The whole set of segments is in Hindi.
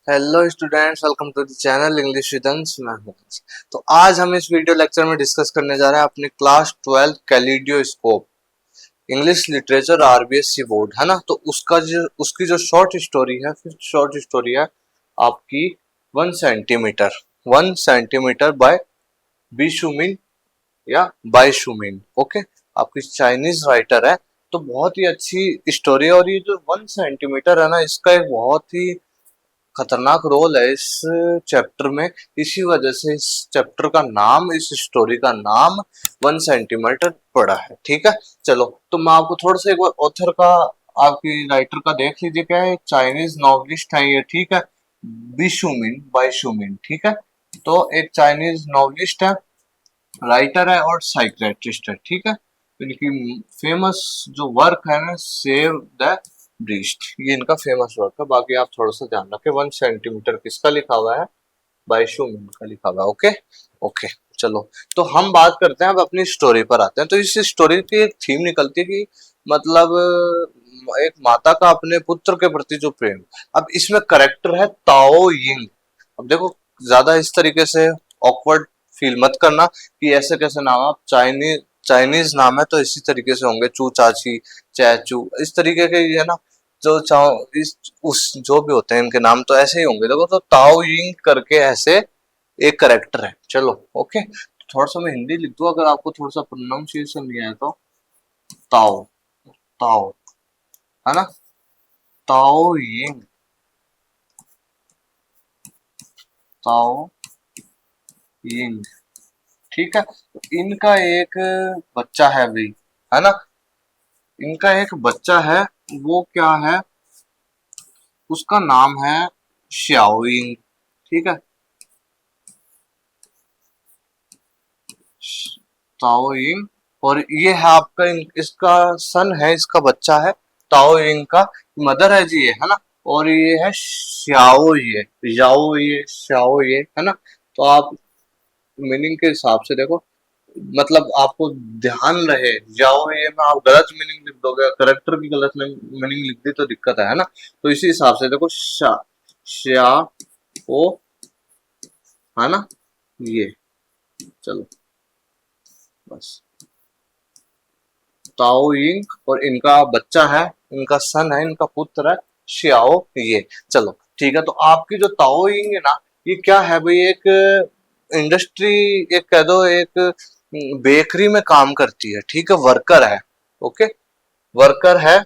Hello students, welcome to the channel English with Ansh. मैं हूं अंश। तो आज हम इस वीडियो लेक्चर में डिस्कस करने जा रहे हैं अपनी class 12 kaleidoscope English literature RBSC board, है ना। तो उसकी जो शॉर्ट स्टोरी है, फिफ्थ शॉर्ट स्टोरी है आपकी 1 centimetre. 1 centimetre by B Shumin या बाय शुमिन। ओके, आपकी चाइनीज राइटर है। तो बहुत ही अच्छी स्टोरी है। और ये जो 1 सेंटीमीटर है ना, इसका एक बहुत ही खतरनाक रोल है इस चैप्टर में। इसी वजह से इस चैप्टर का नाम, इस स्टोरी का नाम 1 सेंटीमीटर पड़ा है। ठीक है, चलो तो मैं आपको थोड़ा सा एक बार ऑथर का, आपकी राइटर का देख लीजिए। क्या है, चाइनीज नॉवलिस्ट है ये। ठीक है, बिशुमिन बाइशुमिन। ठीक है, तो एक चाइनीज नॉवलिस्ट है, राइटर है और साइकियाट्रिस्ट है। ठीक है, तो इनकी फेमस जो वर्क है ना, सेव द ब्रीस्ट, ये इनका फेमस वर्क है। बाकी आप थोड़ा सा ध्यान रखें, 1 सेंटीमीटर किसका लिखा हुआ है, बाइशुमिन का लिखा हुआ है। ओके ओके, चलो तो हम बात करते हैं, अब अपनी स्टोरी पर आते हैं। तो इस स्टोरी की एक थीम निकलती है कि मतलब एक माता का अपने पुत्र के प्रति जो प्रेम। अब इसमें करेक्टर है ताओ यिंग। अब देखो, ज्यादा इस तरीके से ऑकवर्ड फील मत करना कि ऐसे कैसे नाम, आप चाइनीज चाइनीज नाम है तो इसी तरीके से होंगे, चू चाची, चैचू, इस तरीके के, है ना। जो चाहो इस उस जो भी होते हैं इनके नाम तो ऐसे ही होंगे। देखो, तो ताओ यिंग करके ऐसे एक करेक्टर है। चलो ओके, थोड़ा सा मैं हिंदी लिख दूं अगर आपको थोड़ा सा प्रोनाउंसिएशन नहीं आया तो। ताओ, ताओ, है ना, ताओ यिंग, ताओ यिंग। ठीक है, इनका एक बच्चा है भाई, है ना। इनका एक बच्चा है, वो क्या है, उसका नाम है श्याओइंग। ठीक है, ताओइंग। और ये है आपका इसका सन है, इसका बच्चा है ताओ यिंग का। मदर है जी ये, है ना। और ये है श्याओ ये, याओ ये, श्याओ ये, है ना। तो आप मीनिंग के हिसाब से देखो, मतलब आपको ध्यान रहे, जाओ ये में आप गलत मीनिंग लिख दोगे, करेक्टर की गलत मीनिंग लिख दी तो दिक्कत है ना। तो इसी हिसाब से देखो, श्या ओ, है ना, ये, चलो बस, ताओ यिंग। और इनका बच्चा है, इनका सन है, इनका पुत्र है श्याओ ये। चलो ठीक है, तो आपकी जो ताओ यिंग है ना, ये क्या है भाई, एक इंडस्ट्री, एक कह दो, एक बेकरी में काम करती है। ठीक है, वर्कर है। ओके, वर्कर है।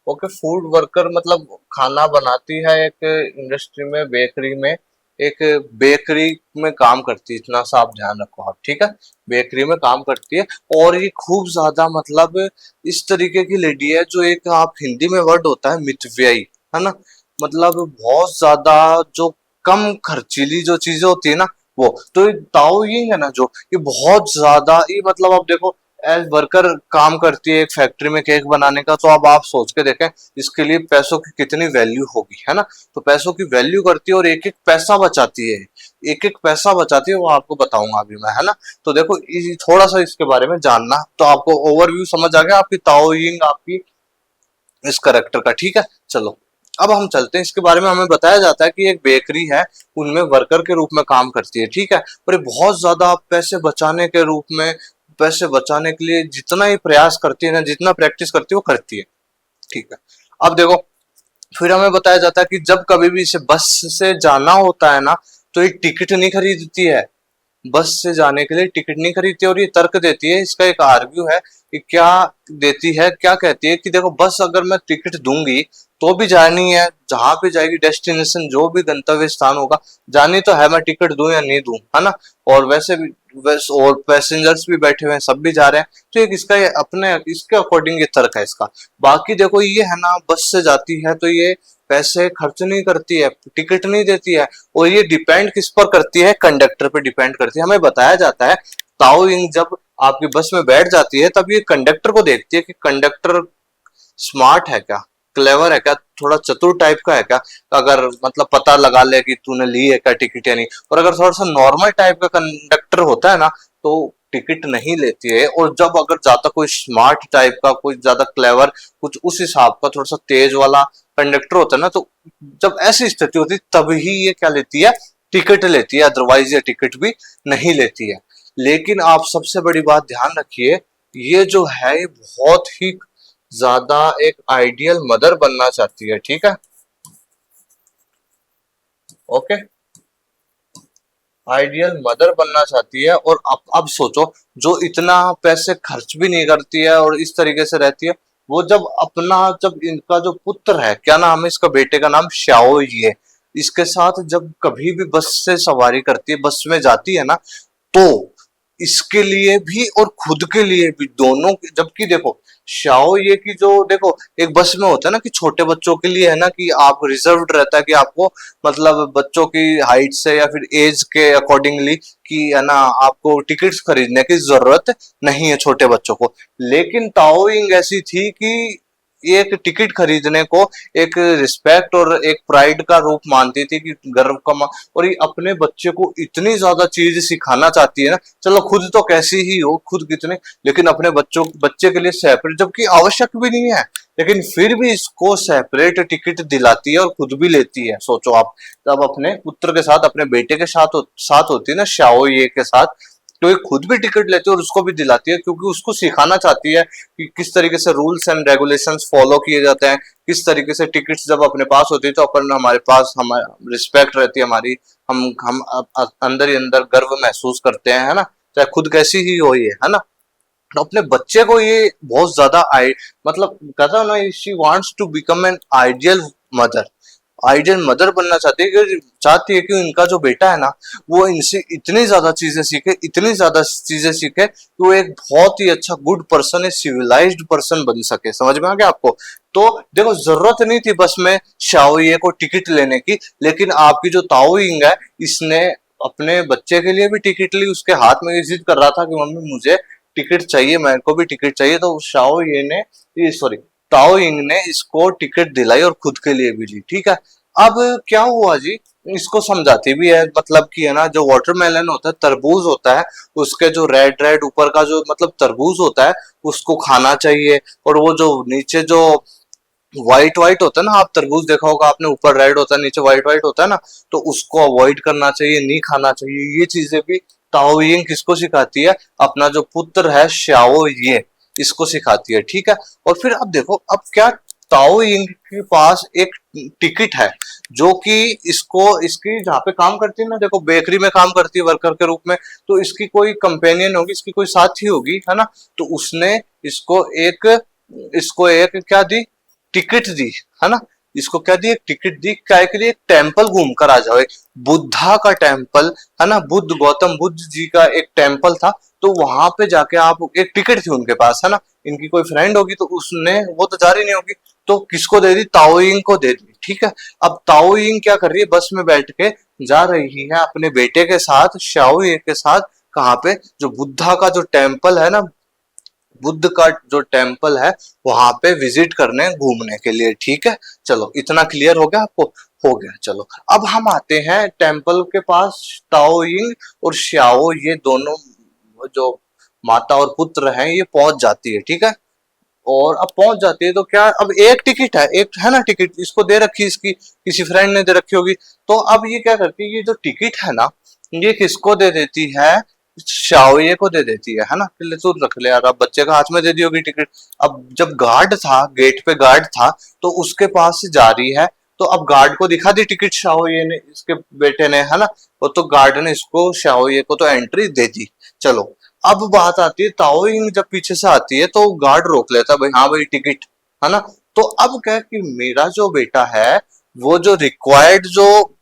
ओके, फूड वर्कर मतलब खाना बनाती है एक इंडस्ट्री में, बेकरी में। एक बेकरी में काम करती है, इतना सा आप ध्यान रखो आप। ठीक है, बेकरी में काम करती है। और ये खूब ज्यादा मतलब इस तरीके की लेडी है, जो एक आप हिंदी में वर्ड होता है मितव्ययी, है ना। मतलब बहुत ज्यादा जो कम खर्चीली जो चीजें होती है ना, वो तो ये ताओ ये है ना, जो ये बहुत ज्यादा ये, मतलब आप देखो, एज वर्कर काम करती है एक फैक्ट्री में केक बनाने का। तो अब आप सोच के देखें इसके लिए पैसों की कितनी वैल्यू होगी, है ना। तो पैसों की वैल्यू करती है और एक एक पैसा बचाती है, एक एक पैसा बचाती है, वो आपको बताऊंगा अभी मैं, है ना। तो देखो, थोड़ा सा इसके बारे में जानना, तो आपको ओवरव्यू समझ आ गया आपकी ताओ यिंग, आपकी इस करेक्टर का। ठीक है, चलो अब हम चलते हैं इसके बारे में। हमें बताया जाता है कि एक बेकरी है, उनमें वर्कर के रूप में काम करती है। ठीक है, और ये बहुत ज्यादा पैसे बचाने के रूप में, पैसे बचाने के लिए जितना ही प्रयास करती है ना, जितना प्रैक्टिस करती है वो करती है। ठीक है, अब देखो, फिर हमें बताया जाता है कि जब कभी भी इसे बस से जाना होता है ना, तो ये टिकट नहीं खरीदती है, बस से जाने के लिए टिकट नहीं खरीदती। और ये तर्क देती है, इसका एक आर्ग्यू है कि क्या देती है, क्या कहती है कि देखो, बस अगर मैं टिकट दूंगी तो भी जानी है, जहां पे जाएगी डेस्टिनेशन, जो भी गंतव्य स्थान होगा, जानी तो है, मैं टिकट दूं या नहीं दूं, है ना। और वैसे भी और पैसेंजर्स भी बैठे हुए हैं, सब भी जा रहे हैं। तो एक इसका ये अपने इसके अकॉर्डिंग ये तर्क है इसका। बाकी देखो, ये है ना, बस से जाती है तो ये पैसे खर्च नहीं करती है, टिकट नहीं देती है। और ये डिपेंड किस पर करती है, कंडक्टर पे डिपेंड करती है। हमें बताया जाता है ताओ यिंग जब आपकी बस में बैठ जाती है, तब ये कंडक्टर को देखती है कि कंडक्टर स्मार्ट है क्या, क्लेवर है क्या, थोड़ा चतुर टाइप का है क्या, अगर मतलब पता लगा ले कि तूने ली है क्या टिकट या नहीं। और अगर थोड़ा सा नॉर्मल टाइप का कंडक्टर होता है ना, तो टिकट नहीं लेती है, और जब अगर ज्यादा कोई स्मार्ट टाइप का, कोई ज्यादा क्लेवर, कुछ उस हिसाब का थोड़ा सा तेज वाला कंडक्टर होता है ना, तो जब ऐसी स्थिति होती है तभी ये क्या लेती है, टिकट लेती है, अदरवाइज ये टिकट भी नहीं लेती है। लेकिन आप सबसे बड़ी बात ध्यान रखिए, ये जो है ये बहुत ही ज्यादा एक आइडियल मदर बनना चाहती है, ठीक है, ओके, आइडियल मदर बनना चाहती है। और अब सोचो, जो इतना पैसे खर्च भी नहीं करती है और इस तरीके से रहती है, वो जब इनका जो पुत्र है, क्या नाम है इसका, बेटे का नाम श्याओ ये, इसके साथ जब कभी भी बस से सवारी करती है, बस में जाती है ना, तो इसके लिए भी और खुद के लिए भी, दोनों, जबकि देखो शाओ ये की जो, देखो एक बस में होता है ना कि छोटे बच्चों के लिए है ना कि आप रिजर्व्ड रहता है कि आपको, मतलब बच्चों की हाइट से या फिर एज के अकॉर्डिंगली कि है ना आपको टिकट्स खरीदने की जरूरत नहीं है छोटे बच्चों को। लेकिन ताओइंग ऐसी थी कि एक टिकट खरीदने को एक रिस्पेक्ट और एक प्राइड का रूप मानती थी, कि गर्व का और ये अपने बच्चे को इतनी ज्यादा चीज सिखाना चाहती है ना, चलो खुद तो कैसी ही हो, खुद कितने, लेकिन अपने बच्चे के लिए सेपरेट, जबकि आवश्यक भी नहीं है, लेकिन फिर भी इसको सेपरेट टिकट दिलाती है और खुद भी लेती है। सोचो आप, तब अपने पुत्र के साथ, अपने बेटे के साथ होती है ना शाओ ये के साथ, तो ये खुद भी टिकट लेती है और उसको भी दिलाती है, क्योंकि उसको सिखाना चाहती है कि किस तरीके से रूल्स एंड रेगुलेशंस फॉलो किए जाते हैं, किस तरीके से टिकट्स जब अपने पास होती है तो अपन, हमारे पास हमारा रिस्पेक्ट रहती है हमारी, हम अंदर ही अंदर गर्व महसूस करते हैं, है ना, चाहे खुद कैसी ही हो ये, है ना। तो अपने बच्चे को ये बहुत ज्यादा मतलब कहता हूं ना, she wants to become an ideal mother बनना चाहती है कि उनका जो बेटा है ना, वो इनसे इतनी ज्यादा चीजें सीखे, इतनी ज्यादा चीजें सीखे कि वो एक बहुत ही अच्छा गुड पर्सन, एक सिविलाइज्ड पर्सन बन सके। समझ में आ गया आपको? तो देखो, जरूरत नहीं थी बस में शाओये को टिकट लेने की, लेकिन आपकी जो ताओइंग है, इसने अपने बच्चे के लिए भी टिकट ली, उसके हाथ में ये जिद कर रहा था कि मम्मी मुझे टिकट चाहिए, मेरे को भी टिकट चाहिए, तो शाओये ने, सॉरी, ताओ यिंग ने इसको टिकट दिलाई और खुद के लिए भी ली, ठीक है। अब क्या हुआ जी, इसको समझाती भी है, मतलब कि है ना, जो वाटरमेलन होता है, तरबूज होता है, उसके जो रेड रेड ऊपर का जो मतलब तरबूज होता है, उसको खाना चाहिए, और वो जो नीचे जो व्हाइट व्हाइट होता है ना, आप तरबूज देखा होगा आपने, ऊपर रेड होता है नीचे व्हाइट व्हाइट होता है ना, तो उसको अवॉइड करना चाहिए, नहीं खाना चाहिए। ये चीजें भी ताओ यिंग किसको सिखाती है, अपना जो पुत्र है श्याओ ये, इसको सिखाती है, ठीक है। और फिर अब देखो, अब क्या, ताओ यिंग के पास एक टिकट है, जो कि इसको, इसकी जहाँ पे काम करती है ना, देखो बेकरी में काम करती है वर्कर के रूप में, तो इसकी कोई कंपेनियन होगी, इसकी कोई साथी होगी, है ना, तो उसने इसको एक क्या दी, टिकट दी, है ना, इसको क्या दी, एक टिकट दी, क्या के लिए, एक टेम्पल घूम कर आ जाओ, एक बुद्धा का टेम्पल, है ना, गौतम बुद्ध जी का एक टेम्पल था, तो वहां पे जाके आप, एक टिकट थी उनके पास, है ना, इनकी कोई फ्रेंड होगी तो उसने, वो तो जा रही नहीं होगी, तो किसको दे दी, ताओइंग को दे दी, ठीक है। अब ताओइंग क्या कर रही है, बस में बैठ के जा रही है अपने बेटे के साथ, शाओये के साथ, कहाँ पे, जो बुद्धा का जो टेम्पल है ना, बुद्ध का जो टेम्पल है, वहां पे विजिट करने, घूमने के लिए, ठीक है। चलो इतना क्लियर हो गया आपको? हो गया। चलो अब हम आते हैं टेम्पल के पास, ताओइंग और श्याओ ये दोनों जो माता और पुत्र हैं, ये पहुंच जाती है, ठीक है। और अब पहुंच जाती है तो क्या, अब एक टिकट है, एक है ना टिकट, इसको दे रखी, इसकी किसी फ्रेंड ने दे रखी होगी, तो अब ये क्या करती है, ये जो टिकट है ना, ये किसको दे देती है, शाओये को दे देती है ना, ले तू रख ले यार, अब बच्चे का हाथ में दे दी होगी टिकट। अब जब गार्ड था, गेट पे गार्ड था, तो उसके पास से जा रही है, तो अब गार्ड को दिखा दी टिकट शाओये ने, इसके बेटे ने, है ना, वो तो गार्ड ने इसको, शाओये को तो एंट्री दे दी। चलो अब बात आती है, ताओइंग जब पीछे से आती है तो गार्ड रोक लेता है, भाई हाँ भाई टिकट, है ना। तो अब क्या है कि मेरा जो बेटा है, वो जो रिक्वायर्ड जो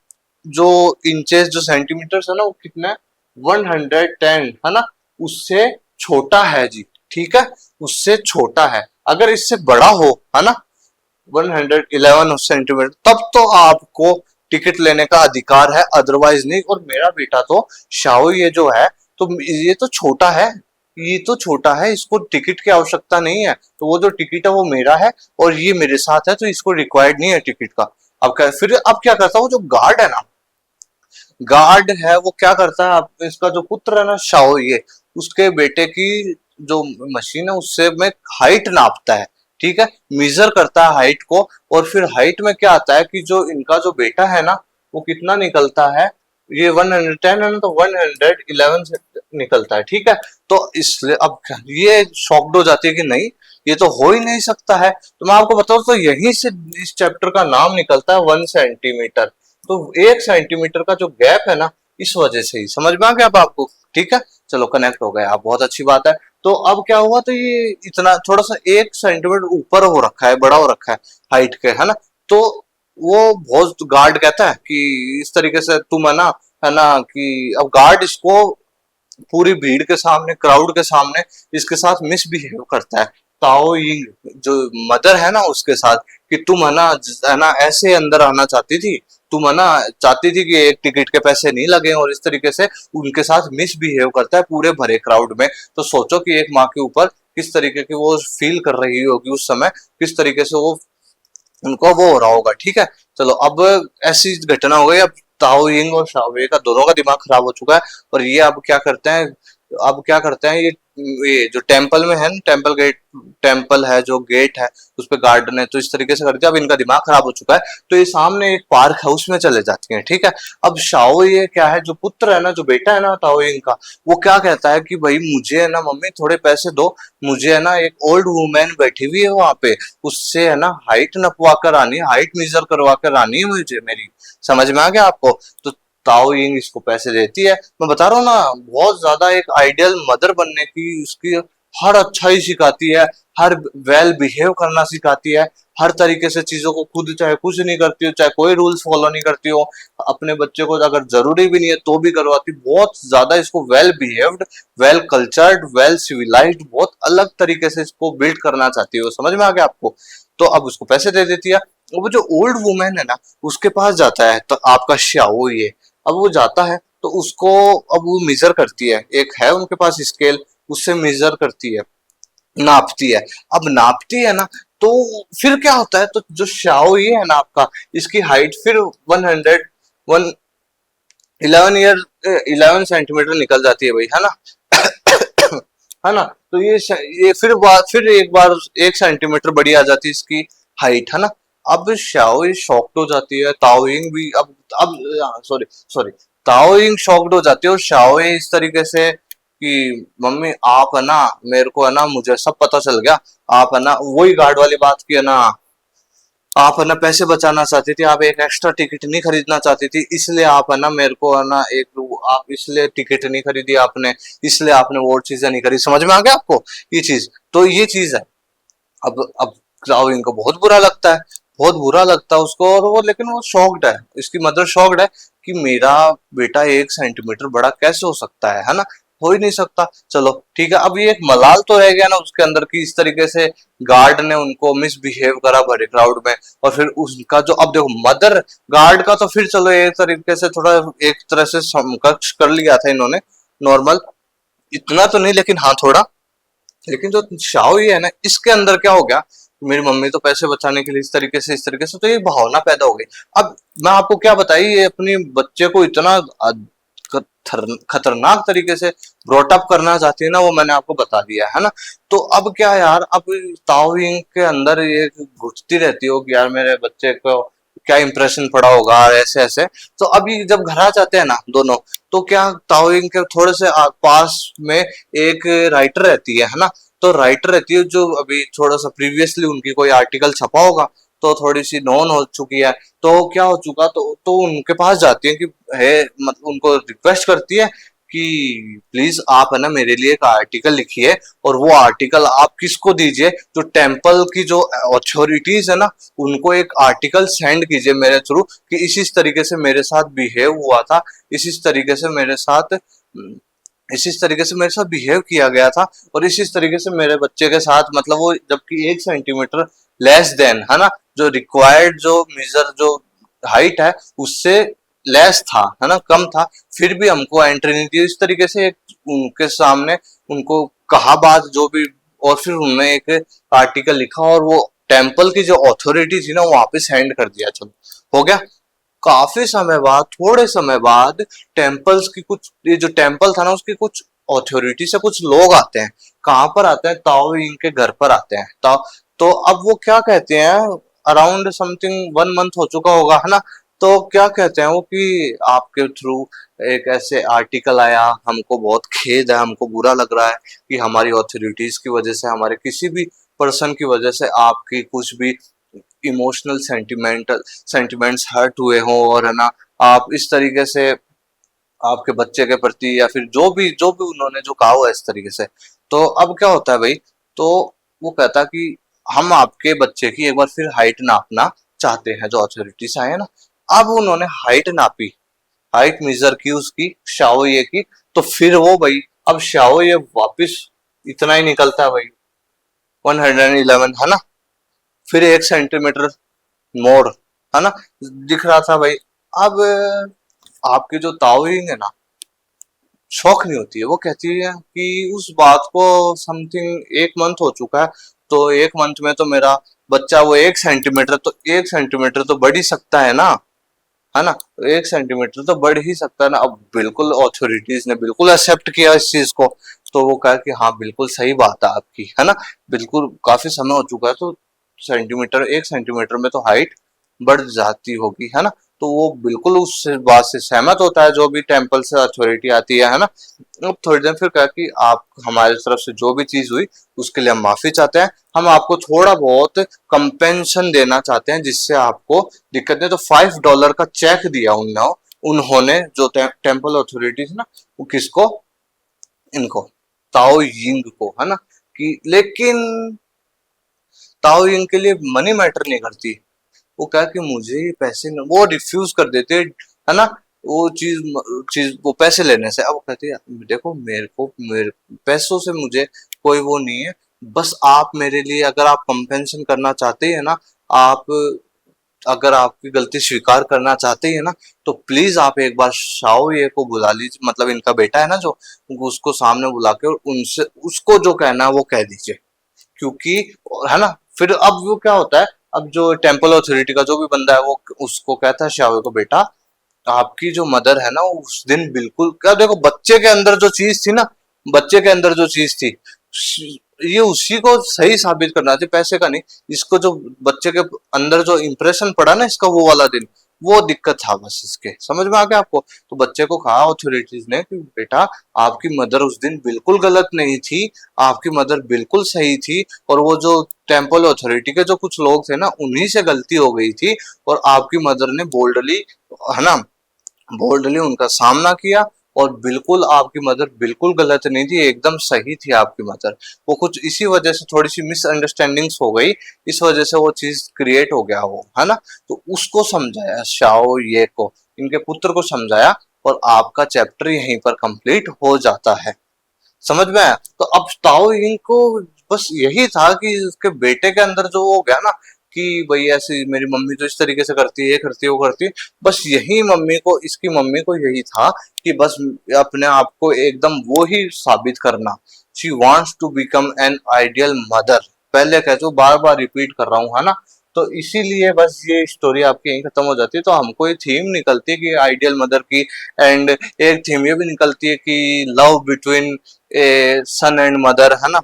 जो इंचेस, जो सेंटीमीटर है ना, वो कितना है, 110, है ना, उससे छोटा है जी, ठीक है, उससे छोटा है। अगर इससे बड़ा हो, है ना, 111 सेंटीमीटर, तब तो आपको टिकट लेने का अधिकार है, अदरवाइज नहीं। और मेरा बेटा तो शाओ ये जो है, तो ये तो छोटा है, ये तो छोटा है, इसको टिकट की आवश्यकता नहीं है, तो वो जो टिकट है वो मेरा है, और ये मेरे साथ है, तो इसको रिक्वायर्ड नहीं है टिकट का। अब क्या करता है, वो जो गार्ड है ना, गार्ड है, वो क्या करता है, इसका जो पुत्र है ना शाओ ये, उसके बेटे की जो मशीन है उससे में हाइट नापता है, ठीक है, मेजर करता है हाइट को। और फिर हाइट में क्या आता है कि जो इनका जो बेटा है ना वो कितना निकलता है, ये 110 है ना, तो 111 से निकलता है, ठीक है। तो इसलिए अब ये शॉक्ड हो जाती है कि नहीं, ये तो हो ही नहीं सकता है। तो मैं आपको बताऊं तो यहीं से इस चैप्टर का नाम निकलता है 1 सेंटीमीटर। तो 1 सेंटीमीटर का जो गैप है ना, इस वजह से ही समझ में आ गया अब आपको, ठीक है। चलो कनेक्ट हो गया, आप बहुत अच्छी बात है। तो अब क्या हुआ, तो ये इतना थोड़ा सा 1 सेंटीमीटर ऊपर हो रखा है, बड़ा हो रखा है हाइट के, है ना। तो वो बहुत गार्ड कहता है कि इस तरीके से तुम है ना कि अब गार्ड इसको पूरी भीड़ के सामने, क्राउड के सामने इसके साथ मिसबिहेव करता है। ताओ यिंग जो मदर है ना उसके साथ, कि तुम है ना ऐसे अंदर आना चाहती थी, तुम है ना चाहती थी कि एक टिकट के पैसे नहीं लगे, और इस तरीके से उनके साथ मिसबिहेव करता है पूरे भरे क्राउड में। तो सोचो कि एक माँ के ऊपर किस तरीके की वो फील कर रही होगी उस समय, किस तरीके से वो उनको वो हो रहा होगा, ठीक है। चलो अब ऐसी घटना हो गई, अब ताओ यिंग और शाओवे का दोनों का दिमाग खराब हो चुका है। और ये अब क्या करते हैं, अब क्या करते हैं ये जो टेम्पल में है ना, टेम्पल गेट, टेम्पल है जो गेट है उस पे गार्डन है, तो इस तरीके से करते हैं। अब इनका दिमाग खराब हो चुका है, तो ये सामने एक पार्क है उसमें चले जाती हैं, ठीक है। अब शाओ ये क्या है, जो पुत्र है ना, जो बेटा है ना ताओ यिंग का, वो क्या कहता है कि भाई मुझे है ना मम्मी थोड़े पैसे दो, मुझे है ना एक ओल्ड वुमेन बैठी हुई है वहां पे, उससे है ना हाइट नपवा कर आनी है, हाइट मेजर करवा कर आनी है मुझे मेरी। समझ में आ गया आपको। तो ताओ यिंग इसको पैसे देती है। मैं बता रहा हूँ ना, बहुत ज्यादा एक आइडियल मदर बनने की उसकी हर अच्छाई सिखाती है, हर वेल बिहेव करना सिखाती है, हर तरीके से चीजों को खुद चाहे कुछ नहीं करती हो, चाहे कोई रूल्स फॉलो नहीं करती हो, अपने बच्चे को अगर जरूरी भी नहीं है तो भी करवाती, बहुत ज्यादा इसको well behaved, well cultured, well civilised, बहुत अलग तरीके से इसको बिल्ड करना चाहती है। समझ में आ गया आपको। तो अब उसको पैसे दे देती है। वो जो ओल्ड वुमेन है ना उसके पास जाता है, तो आपका श्याओ ये, अब वो जाता है तो उसको, अब वो मेजर करती है, एक है उनके पास स्केल, उससे मेजर करती है, नापती है। अब नापती है ना, तो फिर क्या होता है, तो जो श्याओ ये है ना आपका, इसकी हाइट फिर 11 सेंटीमीटर निकल जाती है भाई, है ना। है ना। तो ये फिर एक बार 1 सेंटीमीटर बड़ी आ जाती है इसकी हाइट, है ना। अब शाओ शॉक्ड हो जाती है, ताओइंग भी अब सॉरी सॉरी ताओइंग शॉक्ड हो जाती है, और शाओ इस तरीके से कि मम्मी आप है ना, मेरे को है ना, मुझे सब पता चल गया, आप है ना वही गार्ड वाली बात की है ना, आप है ना पैसे बचाना चाहती थी, आप एक एक्स्ट्रा टिकट नहीं खरीदना चाहती थी, इसलिए आप है ना मेरे को है ना एक, आप इसलिए टिकट नहीं खरीदी आपने, इसलिए आपने वो चीजें नहीं खरीदी। समझ में आ गया आपको ये चीज। तो ये चीज है। अब क्राउन को बहुत बुरा लगता है, बहुत बुरा लगता है उसको, और वो लेकिन वो शॉक्ड है, इसकी मदर शॉक्ड है कि मेरा बेटा 1 सेंटीमीटर बड़ा कैसे हो सकता है ना, हो ही नहीं सकता। चलो ठीक है, अब ये एक मलाल तो रह गया ना उसके अंदर की, इस तरीके से गार्ड ने उनको मिसबिहेव करा भरे क्राउड में। और फिर उसका जो, अब देखो मदर गार्ड का तो फिर चलो एक तरीके से थोड़ा, एक तरह से समकक्ष कर लिया था इन्होंने, नॉर्मल, इतना तो नहीं लेकिन हाँ थोड़ा। लेकिन जो शाओ ये है ना, इसके अंदर क्या हो गया, मेरी मम्मी तो पैसे बचाने के लिए इस तरीके से, तो ये भावना पैदा हो गई। अब मैं आपको क्या बताई, ये अपनी बच्चे को इतना खतरनाक तरीके से ब्रॉटअप करना चाहती है ना, वो मैंने आपको बता दिया है ना। तो अब क्या यार, अब ताओइंग के अंदर ये घुटती रहती हो कि यार मेरे बच्चे को क्या इंप्रेशन पड़ा होगा, ऐसे ऐसे। तो अभी जब घर आ जाते हैं ना दोनों, तो क्या ताओइंग के थोड़े से पास में एक राइटर रहती है ना। तो राइटर रहती है जो अभी थोड़ा सा प्रीवियसली उनकी कोई आर्टिकल छपा होगा, तो थोड़ी सी नोन हो चुकी है। तो क्या हो चुका, तो उनके पास जाती है कि है, मतलब उनको रिक्वेस्ट करती है कि प्लीज आप है ना मेरे लिए एक आर्टिकल लिखिए, और वो आर्टिकल आप किसको दीजिए, जो टेम्पल की जो अथॉरिटीज है ना, उनको एक आर्टिकल सेंड कीजिए मेरे थ्रू कि इस तरीके से मेरे साथ बिहेव हुआ था, इस तरीके से मेरे साथ इस तरीके से मेरे साथ बिहेव किया गया था, और इस तरीके से मेरे बच्चे के साथ, मतलब वो जबकि 1 सेंटीमीटर लेस देन है ना, जो रिक्वायर्ड जो मेजर जो हाइट है उससे लेस था, है ना, कम था, फिर भी हमको एंट्री नहीं दी। इस तरीके से एक उनके सामने उनको कहा बात जो भी, और फिर उन्होंने एक आर्टिकल लिखा, और वो टेम्पल की जो अथॉरिटी थी ना वहां पे सेंड कर दिया। चलो हो गया। काफी समय बाद, थोड़े समय बाद, टेम्पल्स की कुछ, ये जो टेम्पल था ना उसकी कुछ अथॉरिटी से कुछ लोग आते हैं। कहाँ पर आते हैं? ताओ यिंग के घर पर आते हैं। तो अब वो क्या कहते हैं, अराउंड समथिंग 1 मंथ हो चुका होगा, है ना। तो क्या कहते हैं वो कि आपके थ्रू एक ऐसे आर्टिकल आया, हमको बहुत खेद है, हमको बुरा लग रहा है कि हमारी अथॉरिटीज की वजह से, हमारे किसी भी पर्सन की वजह से आपकी कुछ भी इमोशनल सेंटिमेंट्स हर्ट हुए हो, और है ना, आप इस तरीके से आपके बच्चे के प्रति, या फिर जो भी उन्होंने जो कहा हुआ है इस तरीके से। तो अब क्या होता है भाई, तो वो कहता कि हम आपके बच्चे की एक बार फिर हाइट नापना चाहते हैं, जो अथॉरिटी से आए हैं ना। अब उन्होंने हाइट नापी, हाइट मेजर की उसकी, शाओये की। तो फिर वो भाई, अब शाओये वापस इतना ही निकलता है भाई, 111, है ना। फिर 1 सेंटीमीटर मोर, है ना, दिख रहा था भाई। अब आपकी जो ताओइंग है ना, शौक नहीं होती है, वो कहती है कि उस बात को समथिंग 1 मंथ हो चुका है, तो 1 मंथ में तो मेरा बच्चा वो 1 सेंटीमीटर, तो 1 सेंटीमीटर तो बढ़ ही सकता है ना। 1 सेंटीमीटर तो बढ़ ही सकता है ना। अब बिल्कुल अथॉरिटीज ने बिल्कुल एक्सेप्ट किया इस चीज को। तो वो कहा कि हाँ बिल्कुल सही बात है आपकी, है ना, बिल्कुल काफी समय हो चुका है, तो 1 सेंटीमीटर में तो हाइट बढ़ जाती होगी, है ना। तो वो बिल्कुल उस बात से सहमत होता है, जो भी टेम्पल से अथॉरिटी आती है ना। अब थोड़ी देर फिर कहा कि आप हमारी तरफ से जो भी चीज हुई उसके लिए हम माफी चाहते हैं, हम आपको थोड़ा बहुत कंपेंशन देना चाहते हैं जिससे आपको दिक्कत नहीं। तो $5 का चेक दिया उन्होंने जो टेम्पल अथॉरिटीज ना, वो किसको, इनको, ताओ यिंग को, है ना। कि लेकिन ताओ यिंग के लिए मनी मैटर नहीं करती। वो कहा कि मुझे ये पैसे न, वो रिफ्यूज कर देते, है ना, वो चीज वो पैसे लेने से। अब वो कहते हैं देखो मेरे पैसों से मुझे कोई वो नहीं है, बस आप मेरे लिए अगर आप कंपेंशन करना चाहते हैं ना, आप अगर आपकी गलती स्वीकार करना चाहते हैं ना, तो प्लीज आप एक बार शाओ ये को बुला लीजिए, मतलब इनका बेटा है ना जो, उसको सामने बुला के और उनसे उसको जो कहना है वो कह दीजिए। क्योंकि, है ना, फिर अब वो क्या होता है, अब जो टेम्पल अथॉरिटी का जो भी बंदा है वो उसको कहता है शाओ को, बेटा आपकी जो मदर है ना, उस दिन बिल्कुल, क्या देखो बच्चे के अंदर जो चीज थी ना, बच्चे के अंदर जो चीज थी, ये उसी को सही साबित करना थी, पैसे का नहीं। इसको जो बच्चे के अंदर जो इंप्रेशन पड़ा ना इसका, वो वाला दिन, वो दिक्कत था बस इसके, समझ में आ गया आपको। तो बच्चे को कहा अथॉरिटीज ने कि बेटा आपकी मदर उस दिन बिल्कुल गलत नहीं थी, आपकी मदर बिल्कुल सही थी, और वो जो टेम्पल अथॉरिटी के जो कुछ लोग थे ना, उन्हीं से गलती हो गई थी, और आपकी मदर ने बोल्डली, है ना, बोल्डली उनका सामना किया, और बिल्कुल आपकी मदर बिल्कुल गलत नहीं थी, एकदम सही थी आपकी मदर। वो कुछ इसी वजह से थोड़ी सी मिसअंडरस्टैंडिंग्स हो गई, इस वजह से वो चीज क्रिएट हो गया वो, है ना। तो उसको समझाया शाओ ये को, इनके पुत्र को समझाया, और आपका चैप्टर यहीं पर कंप्लीट हो जाता है। समझ में आया? तो अब ताओ यिंग को बस यही था कि उसके बेटे के अंदर जो हो गया ना, कि भाई ऐसी मेरी मम्मी तो इस तरीके से करती है, ये करती है, वो करती है, बस यही मम्मी को, इसकी मम्मी को यही था कि बस अपने आप को एकदम वो ही साबित करना। She wants to become an ideal mother. पहले कहते हो, बार बार रिपीट कर रहा हूँ, है ना। तो इसीलिए बस ये स्टोरी आपकी यहीं खत्म हो जाती है। तो हमको ये थीम निकलती है कि आइडियल मदर की, एंड एक थीम ये भी निकलती है कि love between a son and mother, है ना,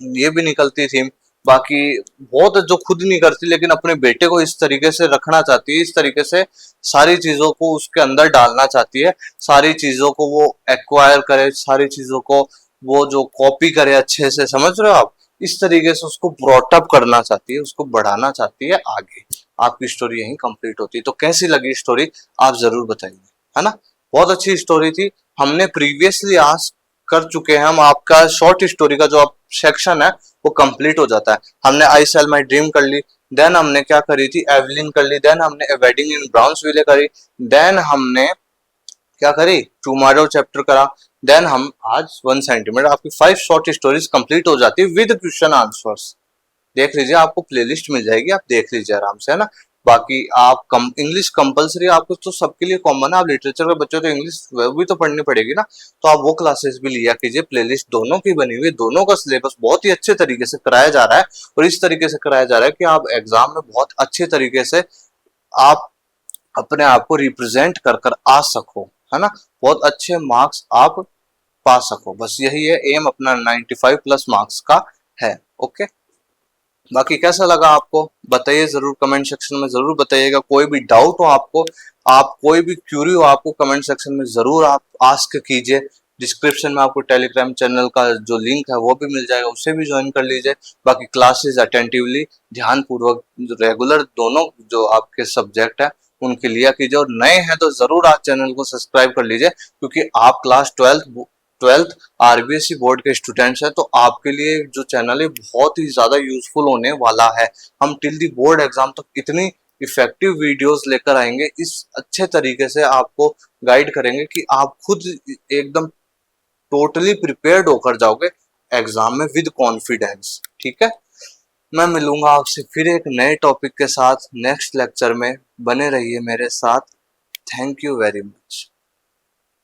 ये भी निकलती थी। बाकी बहुत जो खुद नहीं करती लेकिन अपने बेटे को इस तरीके से रखना चाहती है, इस तरीके से सारी चीजों को उसके अंदर डालना चाहती है, सारी चीजों को वो एक्वायर करे, सारी चीजों को वो जो कॉपी करे अच्छे से, समझ रहे हो आप, इस तरीके से उसको ब्रॉटअप करना चाहती है, उसको बढ़ाना चाहती है आगे। आपकी स्टोरी यहीं कंप्लीट होती है। तो कैसी लगी स्टोरी, आप जरूर बताइए, है ना। बहुत अच्छी स्टोरी थी। हमने प्रीवियसली आज कर चुके हैं, हम आपका शॉर्ट स्टोरी का जो आप सेक्शन है वो कंप्लीट हो जाता है। हमने आई सेल माई ड्रीम कर ली, देन हमने क्या करी थी, एवलिन कर ली, देन हमने वेडिंग इन ब्राउन्सविले करी, देन हमने क्या करी, टुमारो चैप्टर करा, देन हम आज 1 सेंटीमीटर। आपकी 5 शॉर्ट स्टोरीज कंप्लीट हो जाती है विद क्वेश्चन आंसर्स। देख लीजिए, आपको प्लेलिस्ट मिल जाएगी, आप देख लीजिए आराम से, है ना। बाकी आप इंग्लिश कंपलसरी, आपको तो सबके लिए कॉमन है, आप लिटरेचर के बच्चे तो इंग्लिश भी तो पढ़नी पड़ेगी ना। तो आप वो क्लासेस भी लिया कीजिए, प्लेलिस्ट दोनों की बनी हुई, दोनों का सिलेबस बहुत ही अच्छे तरीके से कराया जा रहा है, और इस तरीके से कराया जा रहा है कि आप एग्जाम में बहुत अच्छे तरीके से आप अपने आप को रिप्रेजेंट कर कर आ सको, है ना, बहुत अच्छे मार्क्स आप पा सको, बस यही है एम अपना 95 प्लस मार्क्स का है। ओके, बाकी कैसा लगा आपको बताइए जरूर, कमेंट सेक्शन में जरूर बताइएगा। कोई भी डाउट हो आपको, आप कोई भी क्यूरी हो आपको, कमेंट सेक्शन में जरूर आप आस्क कीजिए। डिस्क्रिप्शन में आपको टेलीग्राम चैनल का जो लिंक है वो भी मिल जाएगा, उससे भी ज्वाइन कर लीजिए। बाकी क्लासेस अटेंटिवली ध्यान पूर्वक रेगुलर दोनों जो आपके सब्जेक्ट है उनके लिया कीजिए, और नए हैं तो जरूर आप चैनल को सब्सक्राइब कर लीजिए, क्योंकि आप क्लास ट्वेल्थ आरबीएसई बोर्ड के स्टूडेंट्स हैं, तो आपके लिए जो चैनल है बहुत ही ज्यादा यूजफुल होने वाला है। हम टिल दी बोर्ड एग्जाम तक इतनी इफेक्टिव वीडियोस लेकर आएंगे, इस अच्छे तरीके से आपको गाइड करेंगे कि आप खुद एकदम टोटली प्रिपेयर्ड होकर जाओगे एग्जाम में विद कॉन्फिडेंस। ठीक है, मैं मिलूंगा आपसे फिर एक नए टॉपिक के साथ नेक्स्ट लेक्चर में, बने रहिए मेरे साथ। Thank you very much.